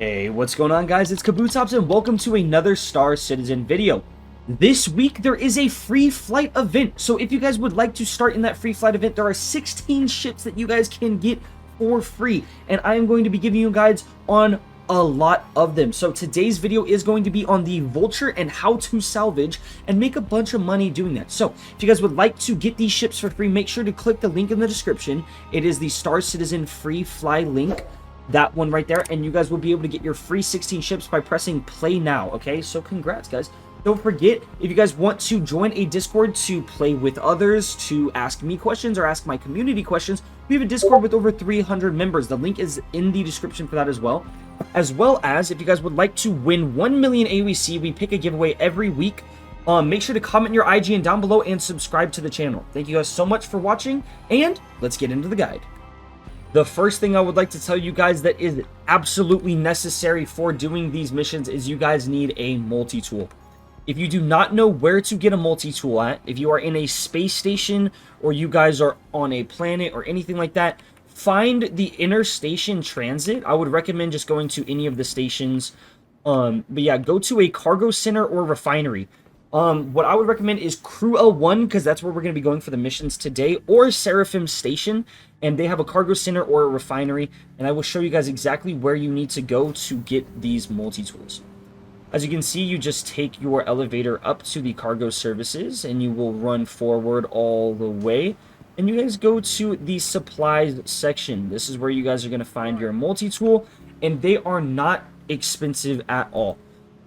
Hey, what's going on, guys? It's Kaboottops and welcome to another Star Citizen video. This week there is a free flight event, so if you guys would like to start in that free flight event, there are 16 ships that you guys can get for free, and I am going to be giving you guides on a lot of them. So today's video is going to be on the Vulture and how to salvage and make a bunch of money doing that. So if you guys would like to get these ships for free, make sure to click the link in the description. It is the Star Citizen free fly link. That one right there, and you guys will be able to get your free 16 ships by pressing play now. Okay, so congrats, guys. Don't forget, if you guys want to join a Discord to play with others, to ask me questions or ask my community questions, we have a Discord with over 300 members. The link is in the description for that as well. As well as, if you guys would like to win 1 million AOEC, we pick a giveaway every week. Make sure to comment your IGN down below and subscribe to the channel. Thank you guys so much for watching, and let's get into the guide. The first thing I would like to tell you guys that is absolutely necessary for doing these missions is you guys need a multi-tool. If you do not know where to get a multi-tool at, if you are in a space station or you guys are on a planet or anything like that, find the interstation transit. I would recommend just going to any of the stations. But yeah, go to a cargo center or refinery. What I would recommend is Cru L1, because that's where we're going to be going for the missions today, or Seraphim Station, and they have a cargo center or a refinery, and I will show you guys exactly where you need to go to get these multi-tools. As you can see, you just take your elevator up to the cargo services, and you will run forward all the way, and you guys go to the supplies section. This is where you guys are going to find your multi-tool, and they are not expensive at all.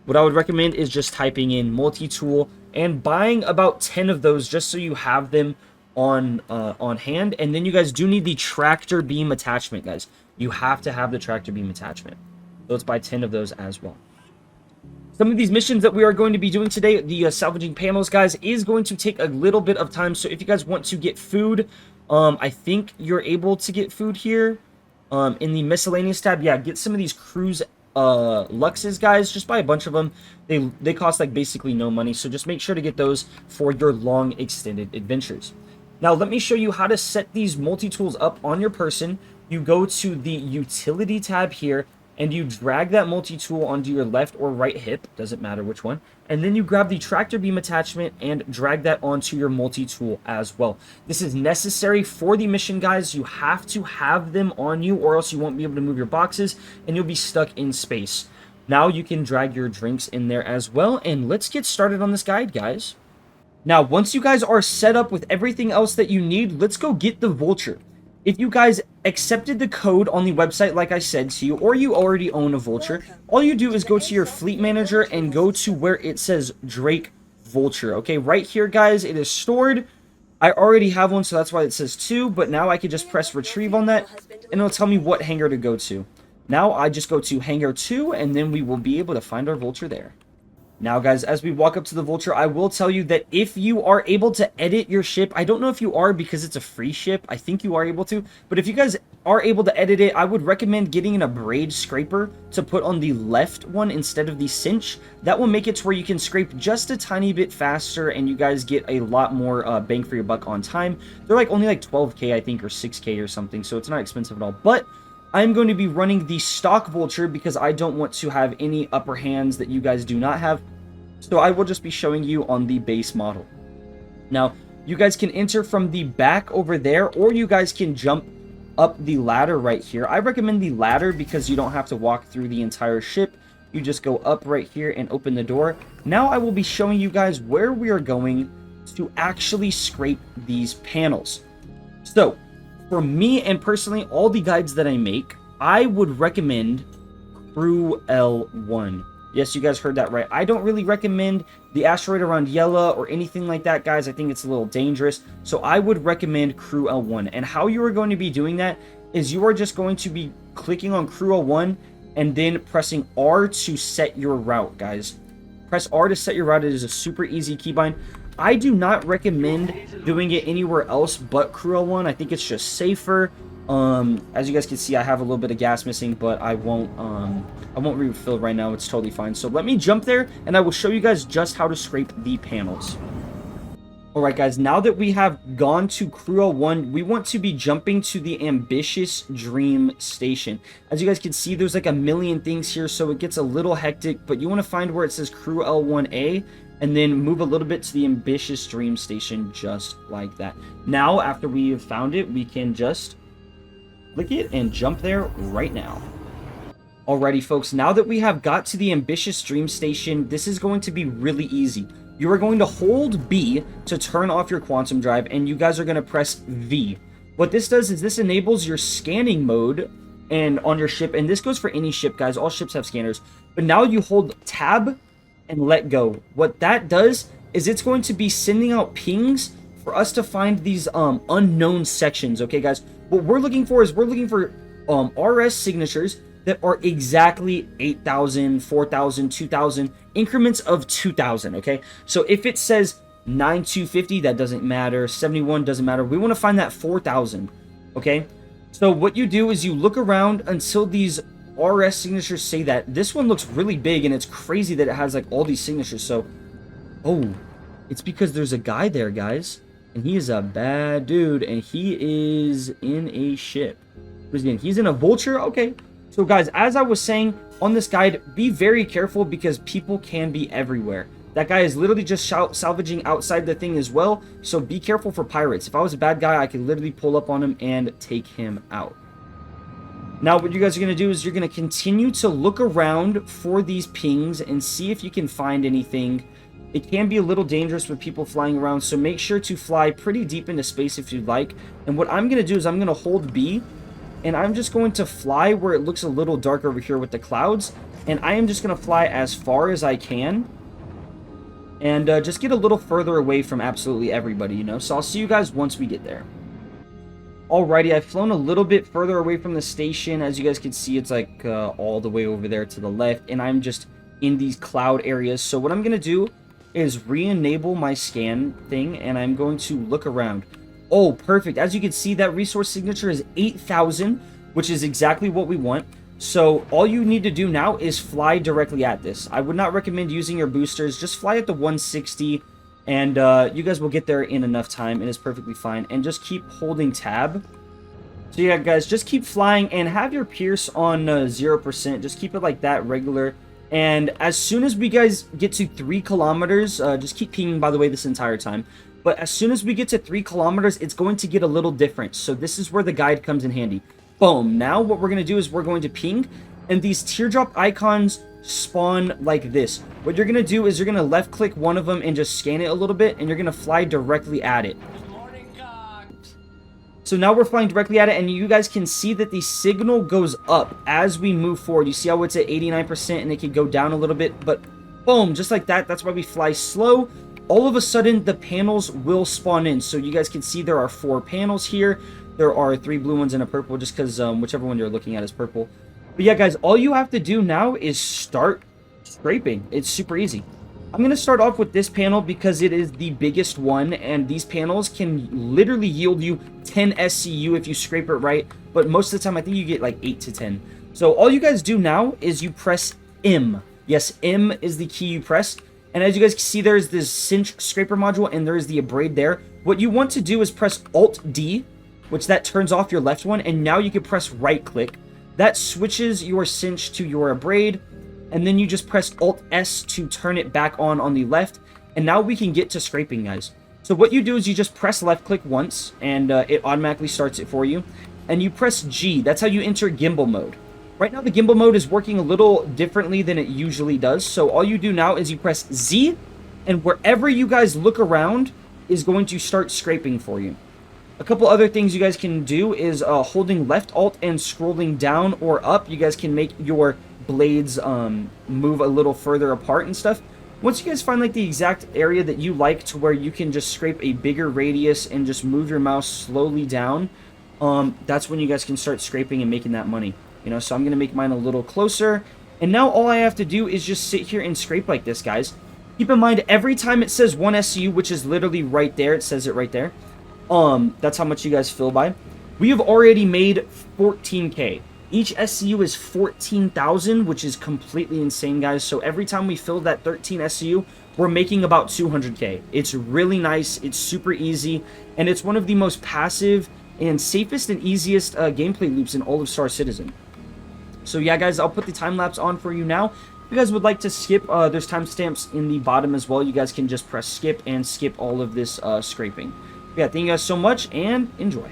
What I would recommend is just typing in multi-tool and buying about 10 of those just so you have them on hand. And then you guys do need the tractor beam attachment, guys. You have to have the tractor beam attachment. So let's buy 10 of those as well. Some of these missions that we are going to be doing today, the salvaging panels, guys, is going to take a little bit of time. So if you guys want to get food, I think you're able to get food here in the miscellaneous tab. Yeah, get some of these cruise luxes, guys. Just buy a bunch of them. They cost like basically no money, so just make sure to get those for your long extended adventures. Now let me show you how to set these multi-tools up on your person. You go to the utility tab here and you drag that multi-tool onto your left or right hip, doesn't matter which one, and then you grab the tractor beam attachment and drag that onto your multi-tool as well. This is necessary for the mission, guys. You have to have them on you or else you won't be able to move your boxes and you'll be stuck in space. Now you can drag your drinks in there as well, and let's get started on this guide, guys. Now, once you guys are set up with everything else that you need, let's go get the Vulture. If you guys accepted the code on the website, like I said to you, or you already own a Vulture, all you do is go to your fleet manager and go to where it says Drake Vulture. Okay, right here, guys, it is stored. I already have one, so that's why it says 2, but now I can just press retrieve on that, and it'll tell me what hangar to go to. Now I just go to hangar 2, and then we will be able to find our Vulture there. Now, guys, as we walk up to the Vulture, I will tell you that if you are able to edit your ship, I don't know if you are because it's a free ship. I think you are able to. But if you guys are able to edit it, I would recommend getting an abrade scraper to put on the left one instead of the cinch. That will make it to where you can scrape just a tiny bit faster and you guys get a lot more bang for your buck on time. They're like only like 12K, I think, or 6K or something, so it's not expensive at all. But I'm going to be running the stock Vulture because I don't want to have any upper hands that you guys do not have. So I will just be showing you on the base model. Now, you guys can enter from the back over there, or you guys can jump up the ladder right here. I recommend the ladder because you don't have to walk through the entire ship. You just go up right here and open the door. Now I will be showing you guys where we are going to actually scrape these panels. So, for me and personally, all the guides that I make, I would recommend Cru L1. Yes, you guys heard that right. I don't really recommend the asteroid around Yella or anything like that, guys. I think it's a little dangerous. So I would recommend Cru L1. And how you are going to be doing that is you are just going to be clicking on Cru L1 and then pressing R to set your route, guys. Press R to set your route. It is a super easy keybind. I do not recommend doing it anywhere else but Cru L1. I think it's just safer. As you guys can see, I have a little bit of gas missing, but I won't refill right now. It's totally fine. So let me jump there and I will show you guys just how to scrape the panels. Alright guys, now that we have gone to Cru L1, we want to be jumping to the Ambitious Dream Station. As you guys can see, there's like a million things here, so it gets a little hectic, but you want to find where it says Cru L1A, and then move a little bit to the Ambitious Dream Station, just like that. Now, after we have found it, we can just click it and jump there right now. Alrighty folks, now that we have got to the Ambitious Dream Station, this is going to be really easy. You are going to hold B to turn off your quantum drive, and you guys are going to press V. What this does is this enables your scanning mode and on your ship, and this goes for any ship, guys. All ships have scanners. But now you hold tab and let go. What that does is it's going to be sending out pings for us to find these unknown sections, okay, guys? What we're looking for is we're looking for RS signatures that are exactly 8,000, 4,000, 2,000, increments of 2,000, okay? So if it says 9250, that doesn't matter. 71 doesn't matter. We want to find that 4,000, okay? So what you do is you look around until these RS signatures say that. This one looks really big, and it's crazy that it has like all these signatures. So, oh, it's because there's a guy there, guys, and he is a bad dude, and he is in a ship. He's in a vulture, okay. So guys, as I was saying on this guide, be very careful because people can be everywhere. That guy is literally just salvaging outside the thing as well, so be careful for pirates. If I was a bad guy, I could literally pull up on him and take him out. Now what you guys are going to do is you're going to continue to look around for these pings and see if you can find anything. It can be a little dangerous with people flying around, so make sure to fly pretty deep into space if you'd like. And what I'm going to do is I'm going to hold B, and I'm just going to fly where it looks a little dark over here with the clouds. And I am just going to fly as far as I can. And just get a little further away from absolutely everybody, you know. So I'll see you guys once we get there. Alrighty, I've flown a little bit further away from the station. As you guys can see, it's like all the way over there to the left. And I'm just in these cloud areas. So what I'm going to do is re-enable my scan thing. And I'm going to look around. Oh, perfect. As you can see, that resource signature is 8,000, which is exactly what we want. So all you need to do now is fly directly at this. I would not recommend using your boosters. Just fly at the 160, and you guys will get there in enough time. It is perfectly fine. And just keep holding tab. So yeah, guys, just keep flying and have your Pierce on 0%. Just keep it like that, regular. And as soon as we guys get to 3 kilometers, just keep pinging, by the way, this entire time. But as soon as we get to 3 kilometers, it's going to get a little different. So this is where the guide comes in handy. Boom. Now what we're going to do is we're going to ping. And these teardrop icons spawn like this. What you're going to do is you're going to left click one of them and just scan it a little bit. And you're going to fly directly at it. So now we're flying directly at it. And you guys can see that the signal goes up as we move forward. You see how it's at 89% and it can go down a little bit. But boom, just like that. That's why we fly slow. All of a sudden, the panels will spawn in. So you guys can see there are 4 panels here. There are 3 blue ones and a purple, just because whichever one you're looking at is purple. But yeah, guys, all you have to do now is start scraping. It's super easy. I'm going to start off with this panel because it is the biggest one. And these panels can literally yield you 10 SCU if you scrape it right. But most of the time, I think you get like 8 to 10. So all you guys do now is you press M. Yes, M is the key you press. And as you guys can see, there's this cinch scraper module, and there's the abrade there. What you want to do is press Alt-D, which that turns off your left one, and now you can press right-click. That switches your cinch to your abrade, and then you just press Alt-S to turn it back on the left, and now we can get to scraping, guys. So what you do is you just press left-click once, and it automatically starts it for you, and you press G. That's how you enter gimbal mode. Right now, the gimbal mode is working a little differently than it usually does. So all you do now is you press Z, and wherever you guys look around is going to start scraping for you. A couple other things you guys can do is holding left alt and scrolling down or up. You guys can make your blades move a little further apart and stuff. Once you guys find like the exact area that you like to where you can just scrape a bigger radius and just move your mouse slowly down, that's when you guys can start scraping and making that money. You know, so I'm going to make mine a little closer. And now all I have to do is just sit here and scrape like this, guys. Keep in mind, every time it says 1 SCU, which is literally right there, it says it right there. That's how much you guys fill by. We have already made 14K. Each SCU is 14,000, which is completely insane, guys. So every time we fill that 13 SCU, we're making about 200k. It's really nice. It's super easy, and it's one of the most passive and safest and easiest gameplay loops in all of Star Citizen. So yeah, guys, I'll put the time lapse on for you now. If you guys would like to skip, there's timestamps in the bottom as well. You guys can just press skip and skip all of this scraping. Yeah, thank you guys so much, and enjoy.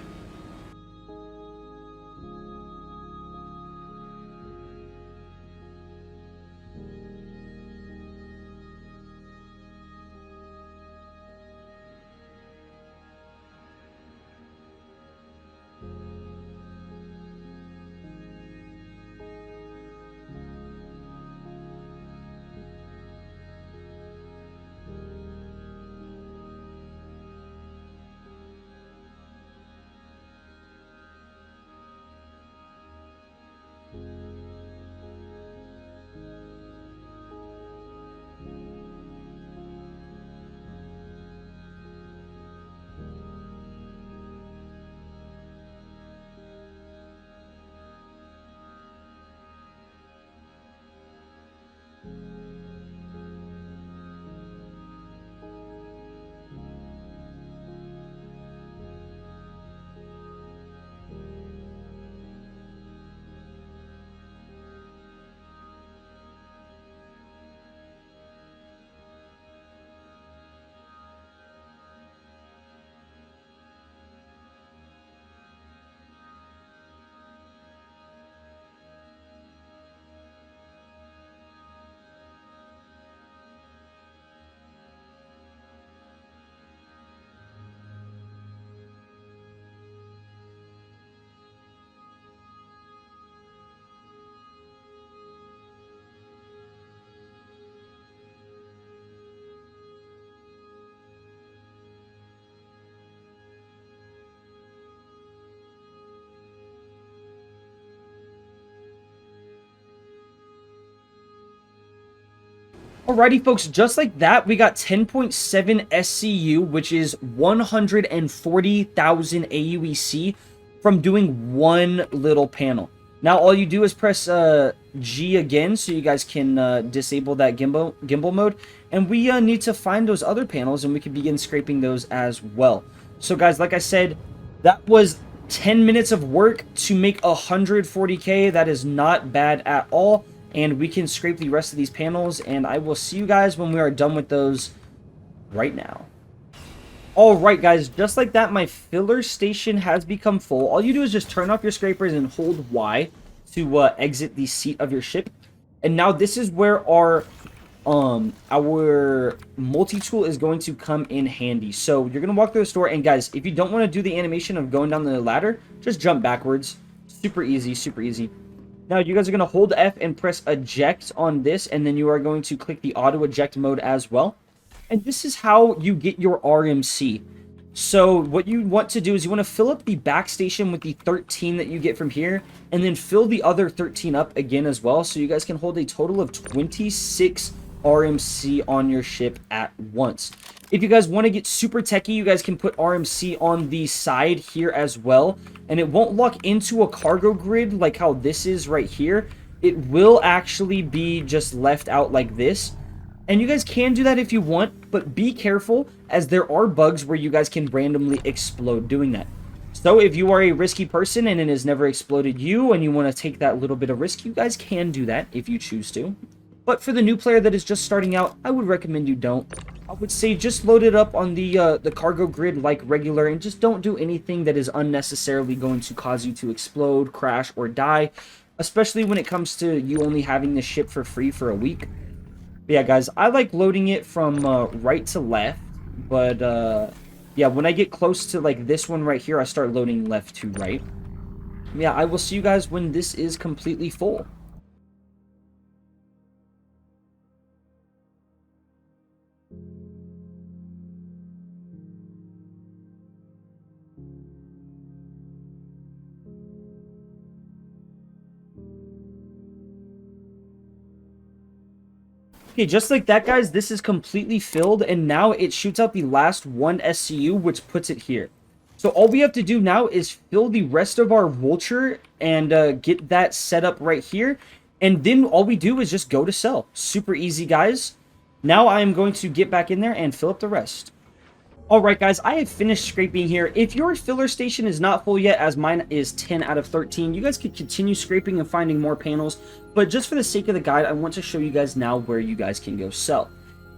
Alrighty, folks, just like that, we got 10.7 SCU, which is 140,000 AUEC from doing one little panel. Now, all you do is press G again, so you guys can disable that gimbal mode. And we need to find those other panels, and we can begin scraping those as well. So, guys, like I said, that was 10 minutes of work to make 140k. That is not bad at all. And we can scrape the rest of these panels, and I will see you guys when we are done with those right now. Alright, guys, just like that, my filler station has become full. All you do is just turn off your scrapers and hold Y to exit the seat of your ship. And now this is where our multi-tool is going to come in handy. So you're going to walk through the store, and guys, if you don't want to do the animation of going down the ladder, just jump backwards. Super easy, super easy. Now, you guys are going to hold F and press eject on this, and then you are going to click the auto eject mode as well. And this is how you get your RMC. So what you want to do is you want to fill up the back station with the 13 that you get from here, and then fill the other 13 up again as well, so you guys can hold a total of 26 RMC on your ship at once. If you guys want to get super techie, you guys can put RMC on the side here as well, and it won't lock into a cargo grid like how this is right here. It will actually be just left out like this, and you guys can do that if you want, but be careful, as there are bugs where you guys can randomly explode doing that. So if you are a risky person and it has never exploded you and you want to take that little bit of risk, you guys can do that if you choose to. But for the new player that is just starting out, I would recommend you don't. I would say just load it up on the cargo grid like regular, and just don't do anything that is unnecessarily going to cause you to explode, crash, or die, especially when it comes to you only having the ship for free for a week. But yeah, guys, I like loading it from right to left, but yeah, when I get close to like this one right here, I start loading left to right. Yeah, I will see you guys when this is completely full. Okay, just like that, guys, this is completely filled, and now it shoots out the last one SCU, which puts it here. So all we have to do now is fill the rest of our vulture and get that set up right here. And then all we do is just go to sell. Super easy, guys. Now I am going to get back in there and fill up the rest. Alright guys, I have finished scraping here. If your filler station is not full yet, as mine is 10 out of 13, you guys could continue scraping and finding more panels. But just for the sake of the guide, I want to show you guys now where you guys can go sell.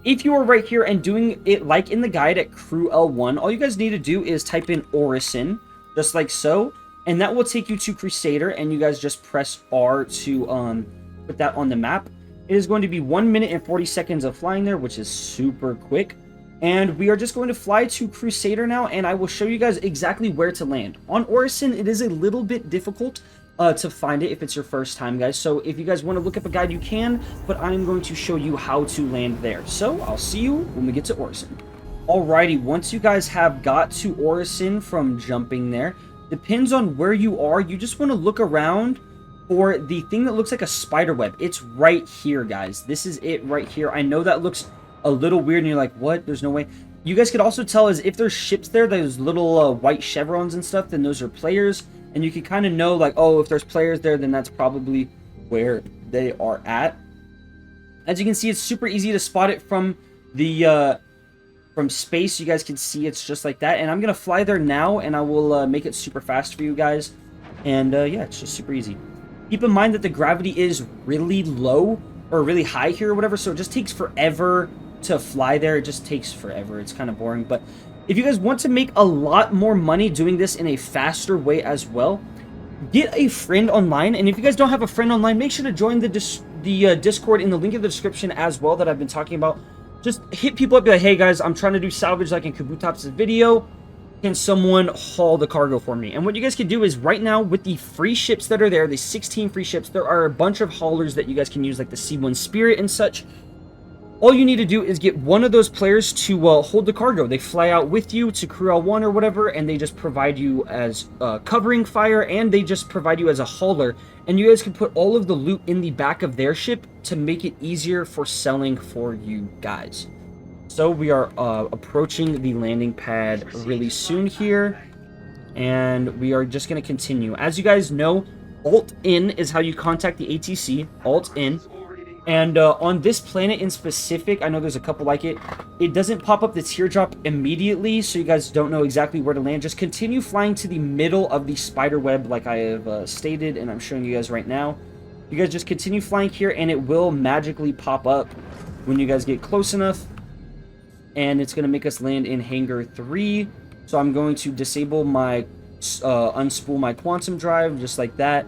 If you are right here and doing it like in the guide at Cru L1, all you guys need to do is type in Orison, just like so, and that will take you to Crusader, and you guys just press R to put that on the map. It is going to be 1 minute and 40 seconds of flying there, which is super quick. And we are just going to fly to Crusader now, and I will show you guys exactly where to land. On Orison, it is a little bit difficult to find it if it's your first time, guys. So if you guys want to look up a guide, you can, but I'm going to show you how to land there. So I'll see you when we get to Orison. Alrighty, once you guys have got to Orison from jumping there, depends on where you are, you just want to look around for the thing that looks like a spider web. It's right here, guys. This is it right here. I know that looks a little weird and you're like, what? There's no way. You guys could also tell is if there's ships there, those little white chevrons and stuff, then those are players. And you can kind of know, like, oh, if there's players there, then that's probably where they are at. As you can see, it's super easy to spot it from the from space. You guys can see it's just like that. And I'm going to fly there now, and I will make it super fast for you guys. And, yeah, it's just super easy. Keep in mind that the gravity is really low, or really high here or whatever, so it just takes forever to fly there. It just takes forever. It's kind of boring, but if you guys want to make a lot more money doing this in a faster way as well, get a friend online. And if you guys don't have a friend online, make sure to join the Discord in the link in the description as well that I've been talking about. Just hit people up, be like, hey guys, I'm trying to do salvage like in Kabutop's video. Can someone haul the cargo for me? And what you guys can do is right now with the free ships that are there, the 16 free ships, there are a bunch of haulers that you guys can use, like the C1 Spirit and such. All you need to do is get one of those players to hold the cargo. They fly out with you to Cru L1 or whatever, and they just provide you as covering fire, and they just provide you as a hauler. And you guys can put all of the loot in the back of their ship to make it easier for selling for you guys. So we are approaching the landing pad really soon here, and we are just going to continue. As you guys know, Alt-In is how you contact the ATC, Alt-In. And on this planet in specific, I know there's a couple like it, it doesn't pop up the teardrop immediately, so you guys don't know exactly where to land. Just continue flying to the middle of the spider web like I have stated, and I'm showing you guys right now. You guys just continue flying here, and it will magically pop up when you guys get close enough. And it's going to make us land in Hangar 3. So I'm going to disable my, unspool my quantum drive, just like that.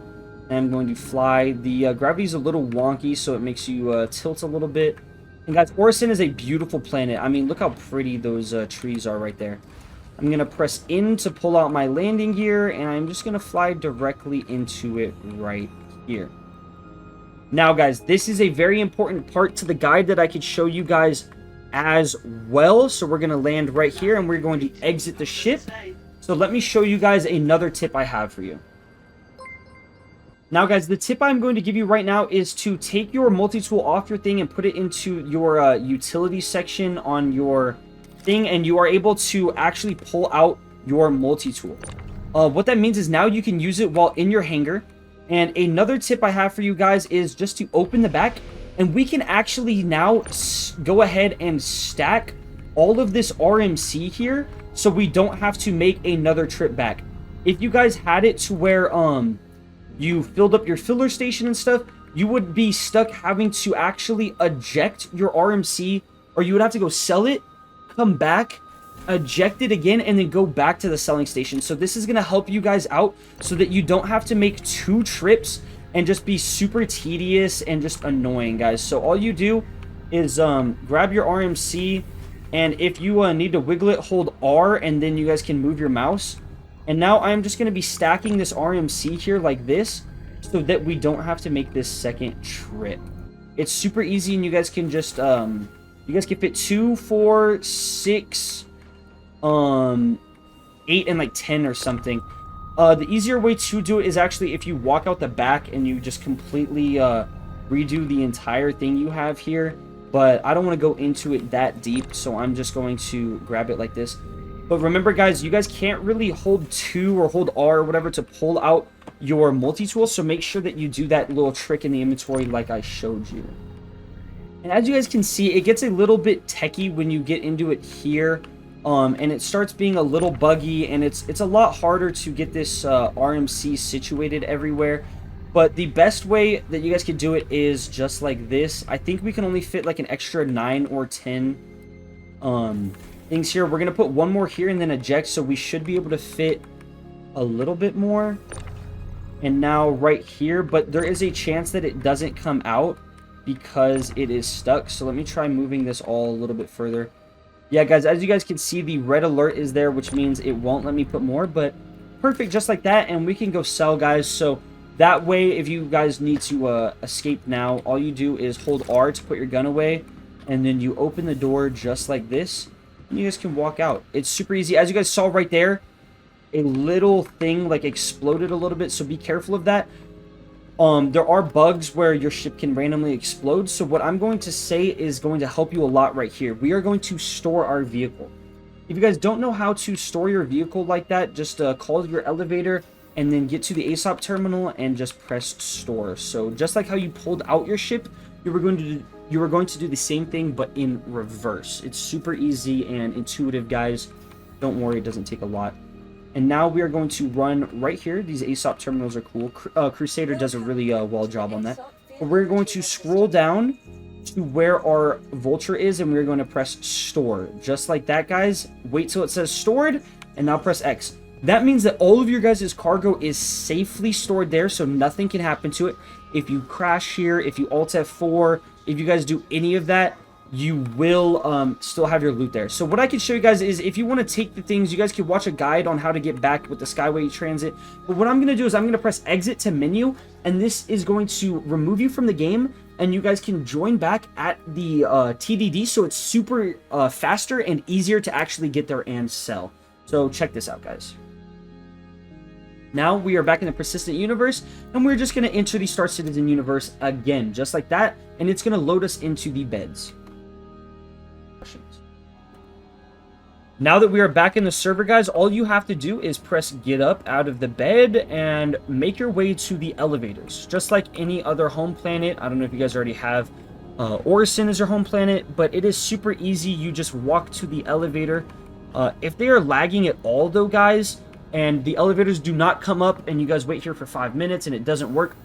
And I'm going to fly. The gravity's a little wonky, so it makes you tilt a little bit. And guys, Orison is a beautiful planet. I mean, look how pretty those trees are right there. I'm going to press in to pull out my landing gear, and I'm just going to fly directly into it right here. Now, guys, this is a very important part to the guide that I could show you guys as well. So we're going to land right here, and we're going to exit the ship. So let me show you guys another tip I have for you. Now, guys, the tip I'm going to give you right now is to take your multi-tool off your thing and put it into your utility section on your thing, and you are able to actually pull out your multi-tool. What that means is now you can use it while in your hangar. And another tip I have for you guys is just to open the back, and we can actually now go ahead and stack all of this RMC here so we don't have to make another trip back. If you guys had it to where you filled up your filler station and stuff, you would be stuck having to actually eject your RMC, or you would have to go sell it, come back, eject it again, and then go back to the selling station. So this is going to help you guys out so that you don't have to make 2 trips and just be super tedious and just annoying, guys. So all you do is grab your RMC, and if you need to wiggle it, hold R, and then you guys can move your mouse. And now I'm just going to be stacking this RMC here like this so that we don't have to make this second trip. It's super easy, and you guys can just, you guys can fit 2, 4, 6, 8, and like 10 or something. The easier way to do it is actually if you walk out the back and you just completely redo the entire thing you have here. But I don't want to go into it that deep, so I'm just going to grab it like this. But remember, guys, you guys can't really hold 2 or hold R or whatever to pull out your multi-tool, so make sure that you do that little trick in the inventory like I showed you. And as you guys can see, it gets a little bit techie when you get into it here, and it starts being a little buggy, and it's a lot harder to get this RMC situated everywhere. But the best way that you guys could do it is just like this. I think we can only fit like an extra 9 or 10 things here. We're going to put one more here and then eject, so we should be able to fit a little bit more. And now right here, but there is a chance that it doesn't come out because it is stuck. So let me try moving this all a little bit further. Yeah, guys, as you guys can see, the red alert is there, which means it won't let me put more, but perfect, just like that. And we can go sell, guys. So that way, if you guys need to escape now, all you do is hold R to put your gun away, and then you open the door just like this, and you guys can walk out. It's super easy. As you guys saw right there, a little thing like exploded a little bit, so be careful of that. There are bugs where your ship can randomly explode, so what I'm going to say is going to help you a lot right here. We are going to store our vehicle. If you guys don't know how to store your vehicle like that, just call your elevator and then get to the ASOP terminal and just press store. So just like how you pulled out your ship, you were going to do the same thing, but in reverse. It's super easy and intuitive, guys. Don't worry, it doesn't take a lot. And now we are going to run right here. These ASOP terminals are cool. Crusader does a really well job on that. But we're going to scroll down to where our Vulture is, and we're going to press store. Just like that, guys. Wait till it says stored, and now press X. That means that all of your guys' cargo is safely stored there, so nothing can happen to it. If you crash here, if you Alt F4, if you guys do any of that, you will still have your loot there. So what I can show you guys is, if you want to take the things, you guys can watch a guide on how to get back with the Skyway Transit. But what I'm going to do is I'm going to press exit to menu, and this is going to remove you from the game, and you guys can join back at the TDD, so it's super faster and easier to actually get there and sell. So check this out, guys. Now we are back in the persistent universe, and we're just going to enter the Star Citizen universe again, just like that, and it's going to load us into the beds. Now that we are back in the server, guys, all you have to do is press get up out of the bed and make your way to the elevators. Just like any other home planet. I don't know if you guys already have Orison as your home planet, but it is super easy. You just walk to the elevator. If they are lagging at all, though, guys, and the elevators do not come up and you guys wait here for 5 minutes and it doesn't work,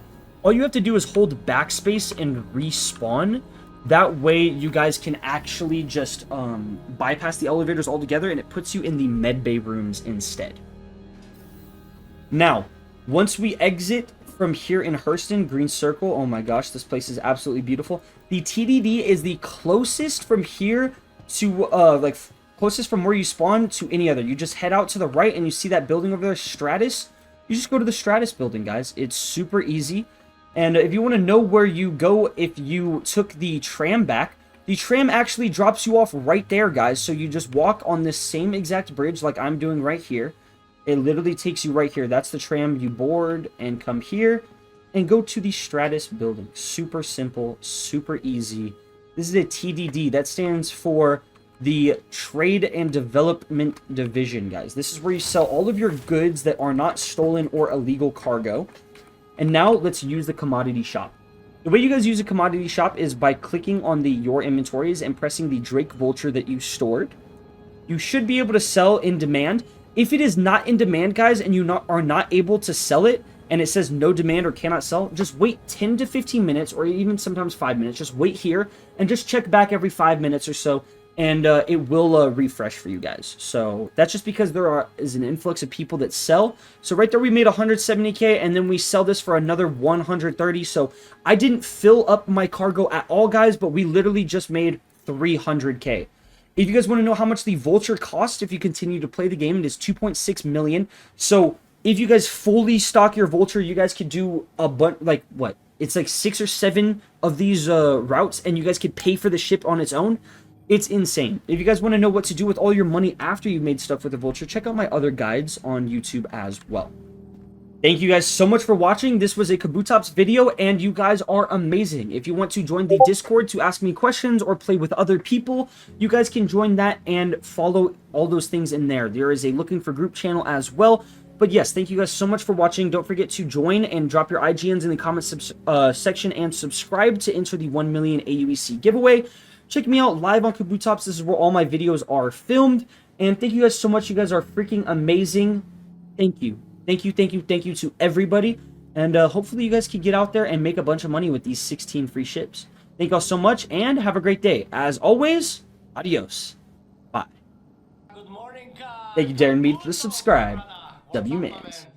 all you have to do is hold backspace and respawn. That way you guys can actually just bypass the elevators altogether, and it puts you in the medbay rooms instead. Now, once we exit from here in Hurston, green circle, oh my gosh, this place is absolutely beautiful. The TDD is the closest from here to, closest from where you spawn to any other. You just head out to the right and you see that building over there, Stratus. You just go to the Stratus building, guys. It's super easy. And if you want to know where you go if you took the tram back, the tram actually drops you off right there, guys. So you just walk on this same exact bridge like I'm doing right here. It literally takes you right here. That's the tram. You board and come here and go to the Stratus building. Super simple, super easy. This is a TDD. That stands for the Trade and Development Division, guys. This is where you sell all of your goods that are not stolen or illegal cargo. And now let's use the commodity shop. The way you guys use a commodity shop is by clicking on the Your Inventories and pressing the Drake Vulture that you stored. You should be able to sell in demand. If it is not in demand, guys, and you are not able to sell it, and it says no demand or cannot sell, just wait 10 to 15 minutes, or even sometimes 5 minutes. Just wait here and just check back every 5 minutes or so, and it will refresh for you guys. So that's just because there is an influx of people that sell. So right there we made 170k, and then we sell this for another 130. So I didn't fill up my cargo at all, guys, but we literally just made 300k. If you guys want to know how much the Vulture costs if you continue to play the game, it is 2.6 million. So if you guys fully stock your Vulture, you guys could do a bunch, like what? It's like 6 or 7 of these routes, and you guys could pay for the ship on its own. It's insane. If you guys want to know what to do with all your money after you've made stuff with the Vulture, check out my other guides on YouTube as well. Thank you guys so much for watching. This was a Kabutops video, and you guys are amazing. If you want to join the Discord to ask me questions or play with other people, you guys can join that and follow all those things in there. There is a looking for group channel as well. But yes, thank you guys so much for watching. Don't forget to join and drop your IGNs in the comments section and subscribe to enter the 1 million AUEC giveaway. Check me out live on Kabutops. This is where all my videos are filmed. And thank you guys so much. You guys are freaking amazing. Thank you. Thank you to everybody. And hopefully you guys can get out there and make a bunch of money with these 16 free ships. Thank y'all so much, and have a great day. As always, adios. Bye. Good morning, Thank you, Darren Mead, for the subscribe. W-Mans.